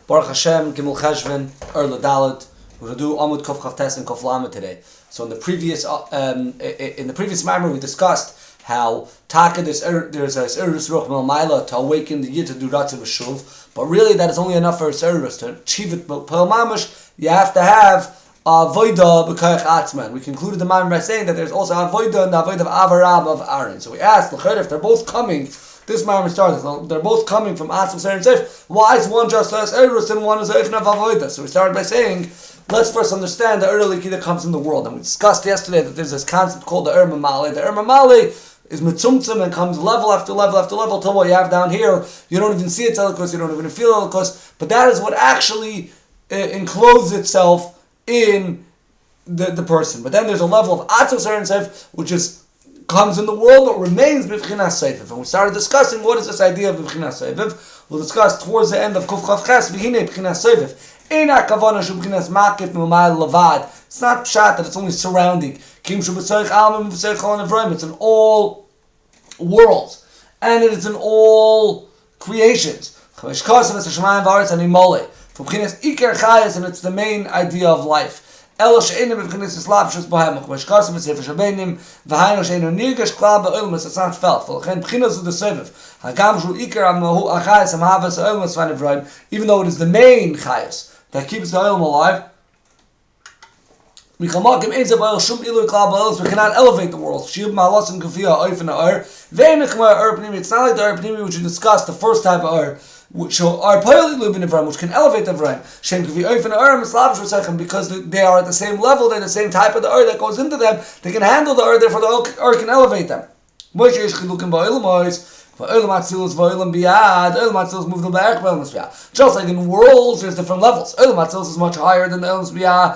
Baruch Hashem, Gimel Cheshvan, Ladalad. We're going to do Amud Kof Chavtes and Kof Lamed today. So in the previous Maimer we discussed how Taka there's a Seirus Ruch Melmaila to awaken the Yid to do Ratzav Shuv, but really that is only enough for a Seirus to achieve it. But Pel Mamash, you have to have Voida b'Koyach Atzman. We concluded the Maimer by saying that there's also a Voida and the Voida of Avarab of Aaron. So we asked if they're both coming. This Maimer started. They're both coming from Atzma Ser and Seif. Why is one just as Eirus and one is Eifn of Avodah? So we started by saying, let's first understand the early key that comes in the world. And we discussed yesterday that there's this concept called the Mamali. The Mamali is mitzumtzum and comes level after level after level till what you have down here. You don't even see it Elikos, you don't even feel Elikos. But that is what actually encloses itself in the person. But then there's a level of Atzma Ser and Seif, which comes in the world but remains b'vchinas seifif. And we started discussing what is this idea of b'vchinas seifif. We'll discuss towards the end of Kuf Chav Ches v'hinei b'vchinas seifif. Ein hakavana shu b'vchinas makif m'mayil levad. It's not pshat that it's only surrounding. Kim shu b'tzoich almim b'tzoich chol nevroim. It's in all worlds and it is in all creations. Chavish kosav es hashemayim v'aretz ani mole. From b'vchinas iker chayes, and it's the main idea of life. It's not felt. It's not felt. Even though it is the main chayas that keeps the oil alive, we cannot elevate the world. It's not like the Pnimi which we discussed, the first type of Ur, which are which can elevate the Vrayim. Because they are at the same level, they're the same type of the Ur that goes into them, they can handle the Ur, therefore the Ur can elevate them. Just like in worlds, there's different levels. Is much higher than the Olam Biyah.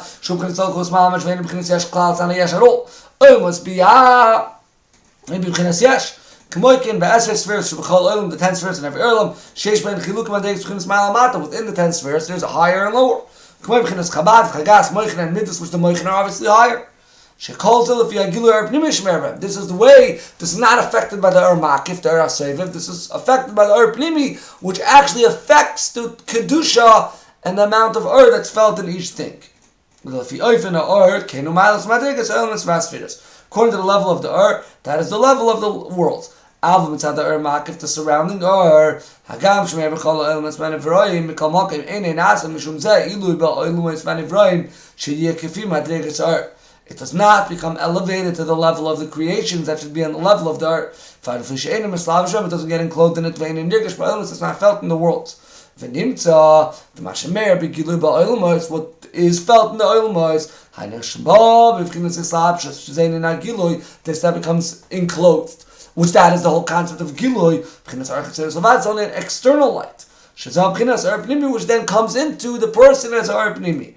K'moikin be'eser spheres sheb'chol olam, the 10 spheres in every olam, sheish ben chilukim adegis b'chinas ma'al mata. Within the 10 spheres, there's a higher and lower. K'moy b'chinas chabad, chagas, moichin, and midas, which the moichin are obviously higher. Shekol zil if yagilu er pnimi shmerem. This is the way. This is not affected by the er makif, the er aseviv. This is affected by the er pnimi, which actually affects the kedusha and the amount of er that's felt in each thing. If you open a er, kenu ma'alas madrigas elements v'asfiras. According to the level of the er, that is the level of the world. Alva mitzad the makif, the surrounding hagam shmei b'chol elements manivroim mikol makim einei nasam mishum zeh ilui ba'oilumis manivroim sheyeh kifim hadregas It does not become elevated to the level of the creations that should be on the level of the earth. It doesn't get enclosed in it. It's not felt in the world. What is felt in the oilmois, this that becomes enclosed. Which that is the whole concept of Gilui. It's only an external light. Which then comes into the person as Arpnimi.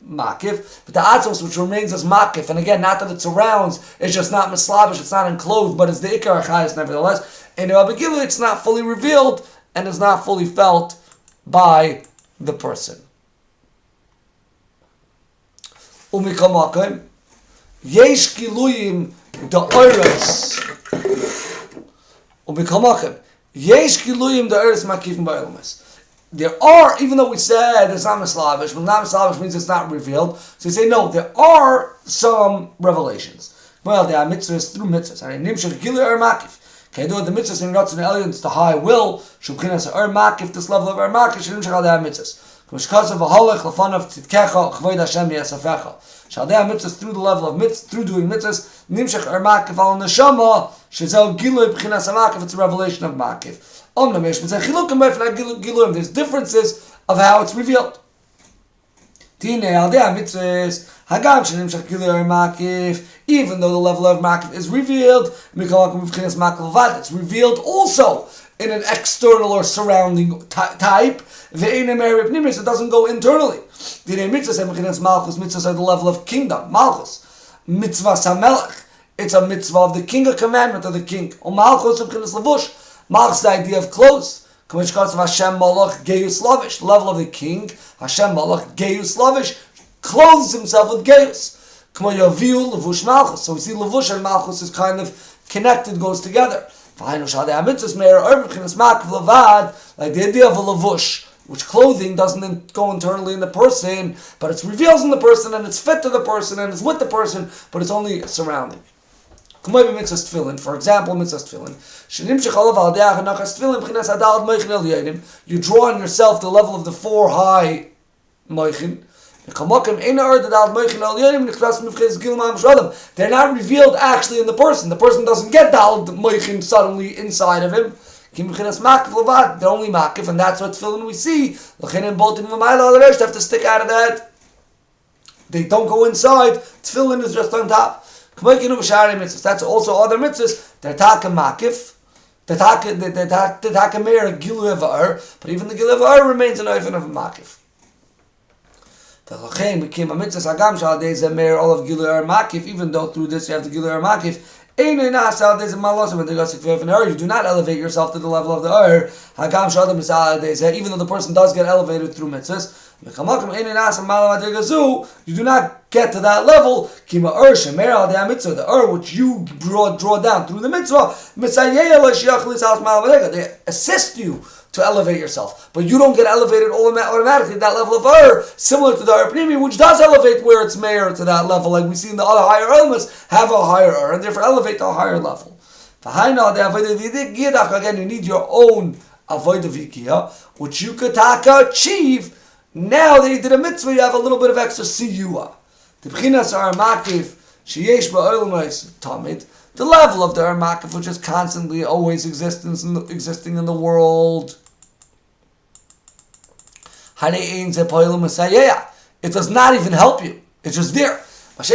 Makif, but the atzos which remains as makif, and again, not that it surrounds, it's just not mislavish, it's not enclosed, but it's the ikar achayis nevertheless. In the Abigilu, it's not fully revealed and is not fully felt by the person. Umikamakim, yesh giluyim the oiros. Umikamakim, yesh giluyim the oiros makifim ba'ilmas. There are, even though we said it's not mislavish, but not mislavish means it's not revealed. So you say, no, there are some revelations. Well, there are mitzvahs through mitzvahs. Nimshach gilu er makif. Okay, do the mitzvahs in Ratzon Elyon, it's the high will. Shubchinas er makif, this level of er makif, nimshach al dei mitzvahs. K'mishkasav v'holech l'fanav tzidkecha chvoid Hashem yasafecha. Shal dei mitzvahs through the level of mitzvahs, through doing mitzvahs, nimshach er makif al neshama, shezel gilu b'chinas makif, it's a revelation of makif. There's differences of how it's revealed. Even though the level of makif is revealed, it's revealed also in an external or surrounding type. It doesn't go internally. Mitzvahs are the level of kingdom. Malchus. Mitzvah samelech. It's a mitzvah of the king, a commandment of the king. Malchus, the idea of clothes. Hashem Malach Geius Lavish, the level of the king. Hashem Malach Geius Lavish clothes himself with Geius. So we see Levush and Malchus is kind of connected, goes together. Like the idea of a lavush, which clothing doesn't go internally in the person, but it reveals in the person, and it's fit to the person, and it's with the person, but it's only surrounding. For example, mitzvah tefillin. You draw on yourself the level of the 4 high moichin. They're not revealed actually in the person. The person doesn't get dal moichin suddenly inside of him. They're only makif, and that's what tefillin we see. They have to stick out of that. They don't go inside. Tefillin is just on top. That's also other mitzvahs. They're taka makif. They're taka meir gilu evar, but even the gilu evar remains an oifen of a makif. The lachem became a mitzvah sagam shal dei zemer all of gilu evar makif. Even though through this you have the gilu evar makif, you do not elevate yourself to the level of the ur. Even though the person does get elevated through mitzvahs, you do not get to that level. The ur which you draw down through the mitzvah, they assist you to elevate yourself, but you don't get elevated automatically at that level of ur, similar to the ur pnimi, which does elevate where it's mayor to that level, like we see in the other higher elements have a higher ur, and therefore elevate to a higher level. Again, you need your own avodah vikia, which you could achieve. Now that you did a mitzvah, you have a little bit of extra siyua. The b'chinas are makif sheyesh ba'olamais tamid, the level of the ur makif, which is constantly always existing in the world. It does not even help you. It's just there. Because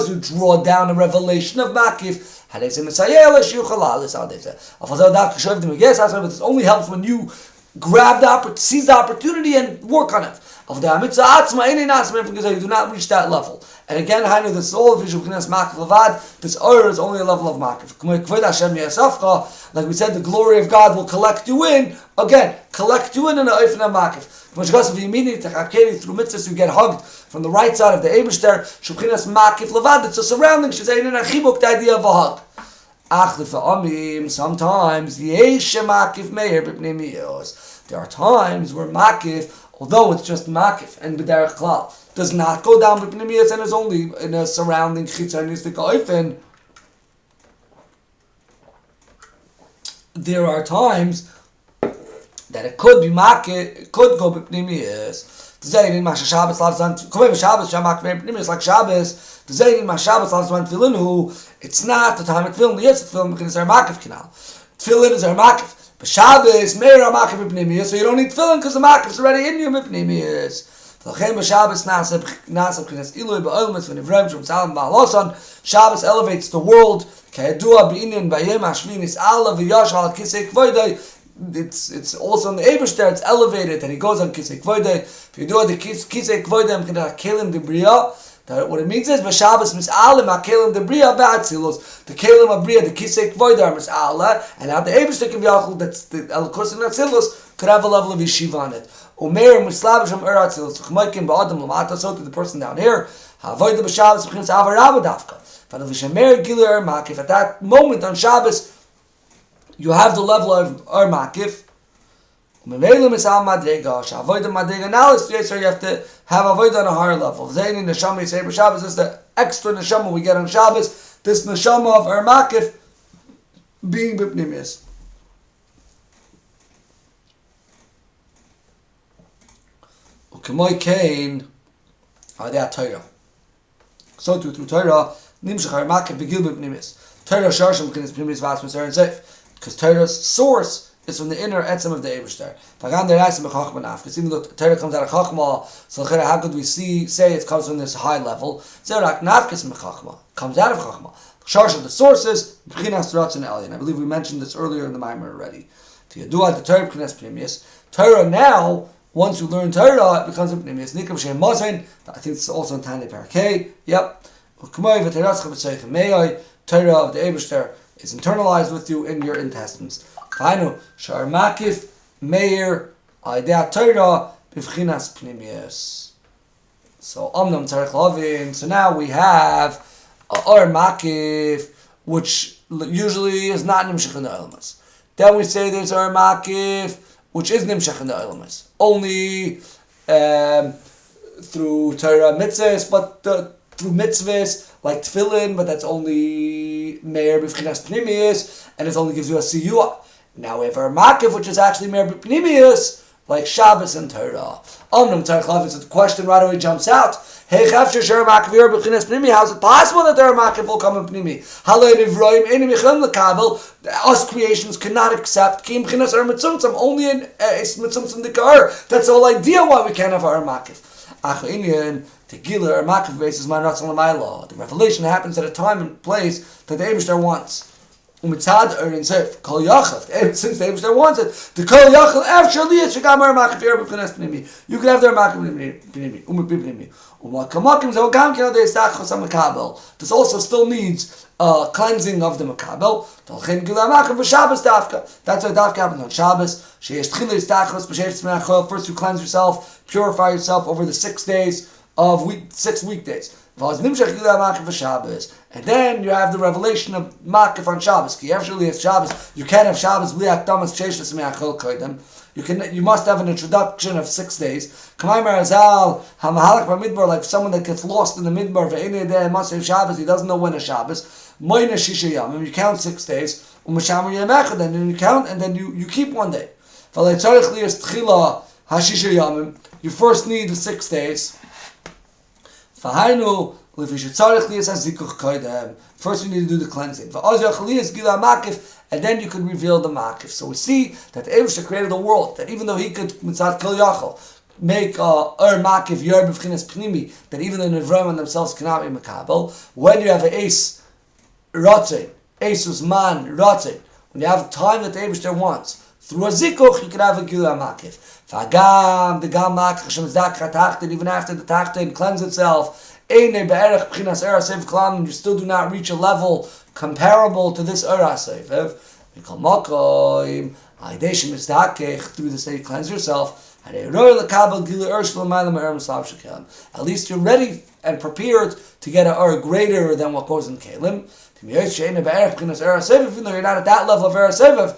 you draw down a revelation of makif. This only helps when you seize the opportunity and work on it. You do not reach that level. And again, this is all of this ur is only a level of makif. Like we said, the glory of God will collect you in. Again, collect you in an oifen of makif. Through mitzvahs you get hugged from the right side of the Eibishter. Shubchinas makif levad. It's a surrounding. She's saying in a chibuk the idea of a hug. Sometimes there are times where makif, although it's just makif and b'derech klal, does not go down b'pnimiyos and is only in a surrounding chitzonistic oifen. There are times that it could be makif, it could go b'pnimiyos. Like Shabbos, it's not the time of tefillin. Yes, tefillin because it's makif kanal. Tefillin is makif. But Shabbos meir makif b'pnimiyos, so you don't need tefillin because the makif is already in you b'pnimiyos. Shabbos elevates the world. It's also on the Eibishter, it's elevated, and he goes on kisei kvoidei. If you do the kisei kvoidei, kelim debriya. What it means is, Shabbos mis'alim ha-kelim debriya ba'atzilos. The kelim of briya, the kisei kvoidei are mis'ala, and now the Eibishter kiviyachol, that's the el-kos and atzilos, could have a level of yeshiva on it. Umeir mislavish ur atzilos. Ch'maykim ba'adam l'mata, so to the person down here, ha'avoida b'Shabbos b'chinas avarabah dafka. But at that moment on Shabbos, you have the level of ur makif. Now you have to have avodah on a higher level. Zayin neshama yisei b'Shabbos is the extra neshama we get on Shabbos. This neshama of ur makif being b'pnimiyos. Ukemoi kain adei Torah. So too through Torah nimshach ur makif begil b'pnimiyos. Torah sharsham b'chinas pnimiyos v'as mitzvah and seif. Because Torah's source is from the inner etzem of the Eibishter. Because even though Torah comes out of Chachma, so how could we say it comes from this high level? Zerak nafkes mechachma comes out of Chachma. Sharsh of the sources, b'chinas ratzon elyon. I believe we mentioned this earlier in the Maimer already. The Torah b'chinas pnimiyos. Torah now, once you learn Torah, it becomes a pnimiyos. Nikam shem mazayin. I think it's also in Tanya Parakeh. Yep. Torah of the Eibishter is internalized with you in your intestines. Final shar makif meir idea Torah b'vchinas pnimiyos. So omnam tzarich lavin. So now we have or makif, which usually is not nimshach in the elements. Then we say there's or makif, which is nimshach in the elements, only through Torah mitzvahs, but through mitzvahs like tefillin, but that's only meir b'vchinas pnimius, and it only gives you a siyua. Now we have our makif, which is actually meir b'pnimius, like Shabbos and Torah. So the question right away jumps out. How is it possible that there are makif will come in pnimi? Us creations cannot accept only in mitzumtzum dikar. That's the whole idea why we can't have our makif. The revelation happens at a time and place that the Eibishter wants. Since the Eibishter wants it, the Kol Yachal actually is Shagamer Makif B'Chinas Pnimi. You can have their Makif Pnimi. This also still needs cleansing of the Makabel. That's why Dafka happens on Shabbos. First you cleanse yourself, purify yourself over the 6 days of 6 weekdays. And then you have the revelation of Makif on Shabbos. You can't have Shabbos. You must have an introduction of 6 days. Like someone that gets lost in the midbar, he doesn't know when a Shabbos. You count 6 days, and then you count, and then you keep 1 day. You first need the 6 days. First you need to do the cleansing. And then you could reveal the makif. So we see that the Eibishter created the world, that even though he could mitzat kol yachol make makif yor b'vchinas pnimi, that even the Nevraim themselves cannot be makabel. When you have an ace rotzin, ace man rotzin, when you have time that the Eibishter wants, through a zikuch you can have a gila makif. Fagam the gam makif Hashem zdakra tachtin, even after the tachtin cleanse itself, you still do not reach a level comparable to this Urasev. Through this day you cleanse yourself. At least you're ready and prepared to get an Ur greater than what goes in Kalim. Even though you're not at that level of Urasev,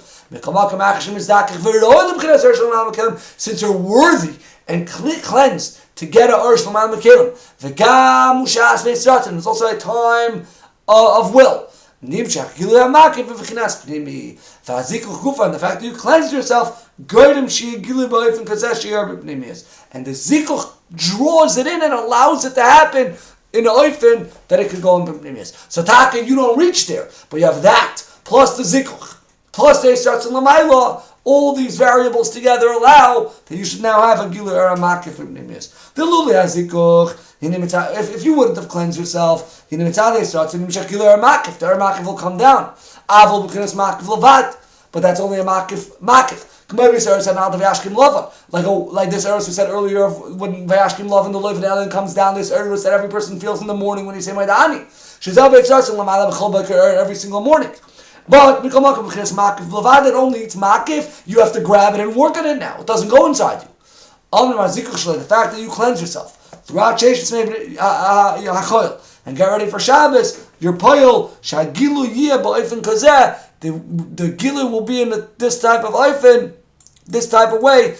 since you're worthy and cleansed to get a Ur Shlomal Mekelim. It's also a time of will. And the fact that you cleanse yourself, and the zikuch draws it in and allows it to happen in a oifen that it could go in b'pnimius. So taka, you don't reach there, but you have that, plus the zikuch, plus the Yisratz and Lamaila. All these variables together allow that you should now have a Gila or a Makif in Pnimius. The Luli Hazikuch, if you wouldn't have cleansed yourself, the Gila or Makif, the Makif will come down. Avol B'chinas Makif Levat, but that's only a Makif. Like this Eretz we said earlier, when Vayashkim Lov and the Loiv and Elin comes down, this Eretz that every person feels in the morning when you say Maidani. Every single morning. But it only eats makif, you have to grab it and work on it now. It doesn't go inside you. The fact that you cleanse yourself throughout Sheshes and get ready for Shabbos, your poil, the gilu will be in this type of oifen, this type of way.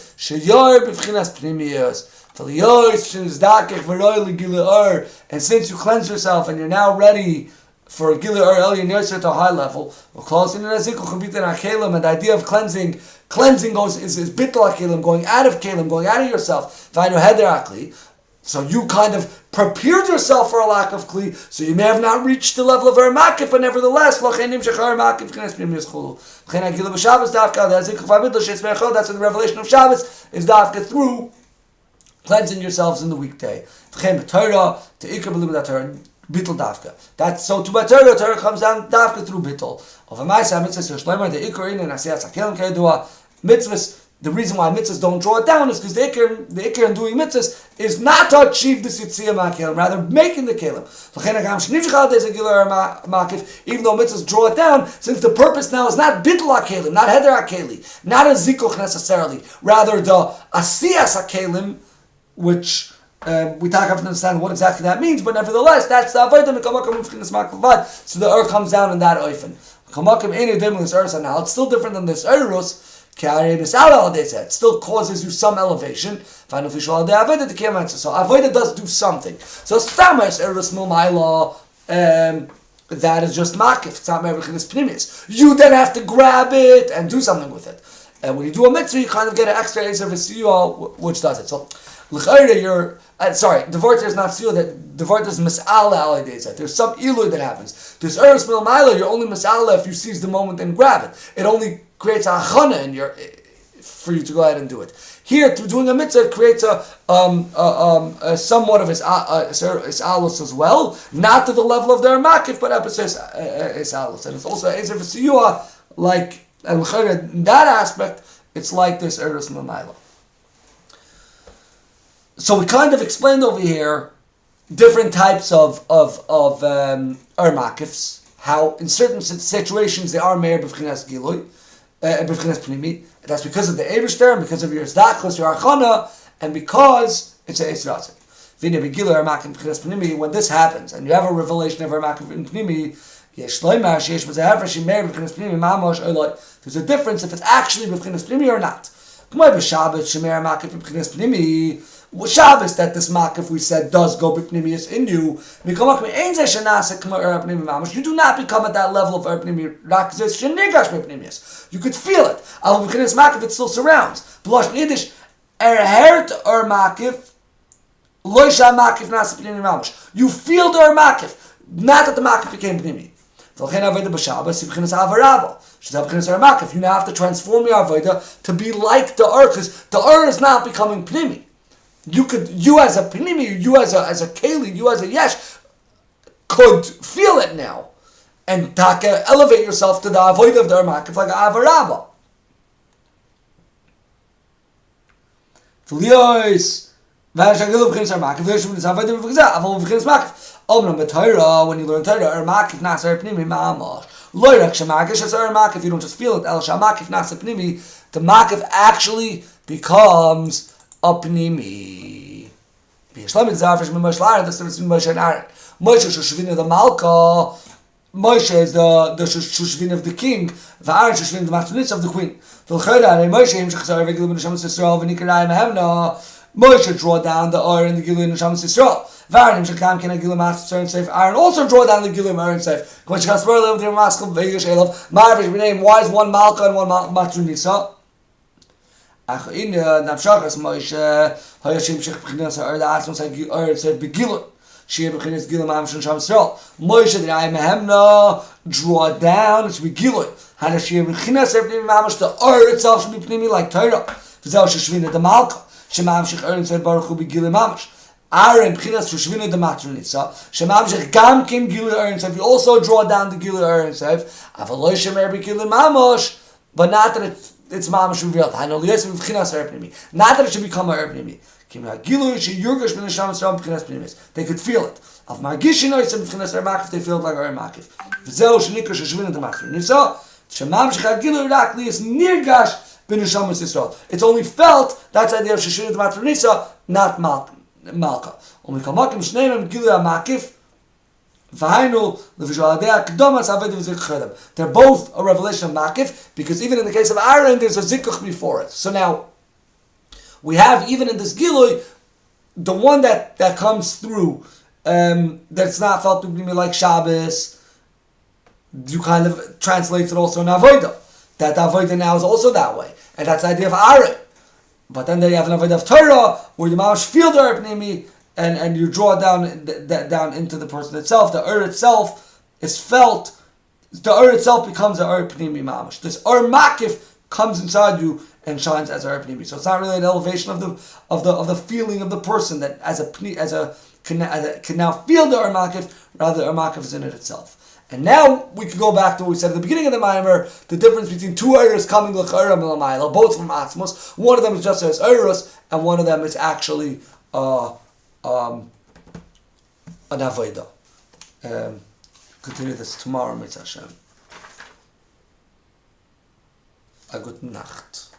And since you cleanse yourself and you're now ready for a Gila or Elyon Yosef to a high level, and the idea of cleansing is bittul kelim, going out of kelim, going out of yourself. So you kind of prepared yourself for a lack of kli, so you may have not reached the level of Makif, but nevertheless, that's what the revelation of Shabbos is dafka through cleansing yourselves in the weekday. Bittul dafka. That's so to Torah comes down dafka through bittul. Of a ma'aseh mitzvahs shleimer the ikorin and asiyas hakelim k'yadua mitzvahs. The reason why mitzvahs don't draw it down is because the ikar in doing mitzvahs is not to achieve this yitziyah ma'kelim, rather making the kelim. Even though mitzvahs draw it down, since the purpose now is not bittul hakelim, not heder hakeli, not a zikuch necessarily, rather the asiyas hakelim, which we have to understand what exactly that means, but nevertheless, that's the avodah mekamakim b'chinas Samach Vov. So the come down in that oifen. Kamakim ain't dim with this now. It's still different than this erus. It still causes you some elevation. So avodah does do something. So stamers erus milmaila. That is just makif. It's not merbechinas pnimis. You then have to grab it and do something with it. And when you do a mitzvah, you kind of get an extra ezer v'siyua, which does it. So l'chayre, you're the vort is not siyua. That the vort is mis'ala alidezet. There's some ilu that happens. There's eretz milmaila. You're only mis'ala if you seize the moment and grab it. It only creates a chana in for you to go ahead and do it. Here, through doing a mitzvah, it creates a somewhat of his alus as well, not to the level of their makif, but episode is alus, and it's also ezer v'siyua, like and in that aspect, it's like this eretz milmaila. So we kind of explained over here different types of makifs, how in certain situations they are meir b'vchinas gilui, b'vchinas pnimi. That's because of the Eibishter, and because of your zdachos, your archana, and because it's a Eisratzim. When this happens, and you have a revelation of Armakim in Pnimi, there's a difference if it's actually b'vchinas pnimi or not. Shabbos that this makif we said does go b'pnimius in you. You do not become at that level of pnimi. You could feel it. Al b'chinas makif it still surrounds. B'losh Yiddish erhert makif loisha makif nasa pnimi mamash. You feel the makif, not that the makif became pnimi. You now have to transform your avodah to be like the because the is not becoming pnimi. You as a pnimi, you as a keli, you as a yesh, could feel it now, and elevate yourself to the avodah of the makif like avarabba. When you learn Torah, makif nasa pnimi ma'amash. If you don't just feel it, the makif actually becomes a pnimi. Moshe Shushvin the Malka. Moshe is the Shushvin of the king. Aaron Shushvin the Matronitz of the queen. Moshe draw down the Or in the Gilui and Neshamas Yisrael. Aaron also draw down the Gilui and Aaron Seif. Why is one Malka and one Matronitza? Moshe the draw down, it should be Gilui. The itself should be Pnimi like Torah. The Malka. Aaron said Baruch Hu be Gilui Mamash. Aaron Pchinas Shushvinu the Matronitza. Shemamshich Gam Kim Gilui Aaron Seif. You also draw down the Gilui Aaron Seif. Avaloi Shemer be Gilui Mamash, but not that it's Mamash revealed. Not that it should become a Pnimi. They could feel it. Of Margishin Oitzim Pchinas Makif, they feel it like Aaron Makif. V'zeu Shenikra Shushvinu the Matronitza. Shemamshich Gilui Rakli is Nirgash. It's only felt, that's the idea of Shishvin the Matronitza, not Malka. They're both a revelation of Makif, because even in the case of Aaron, there's a Zikuch before it. So now, we have, even in this Gilui, the one that comes through, that's not felt to be like Shabbos, you kind of translate it also in Avodah. That avodah now is also that way, and that's the idea of Aaron. But then there you have an avodah of Torah, where you mamash feel the pnimi, and you draw down into the person itself. The itself is felt. The itself becomes a pnimi mamash. This makif comes inside you and shines as a pnimi. So it's not really an elevation of the feeling of the person that can now feel the makif. Rather, the makif is in it itself. And now we can go back to what we said at the beginning of the Maimer, the difference between two Eiros coming l'chayra milamayla, both from Atzmos. One of them is just as Eiros, and one of them is actually an Avodah. Continue this tomorrow, Mitzvah Hashem. A good Nacht.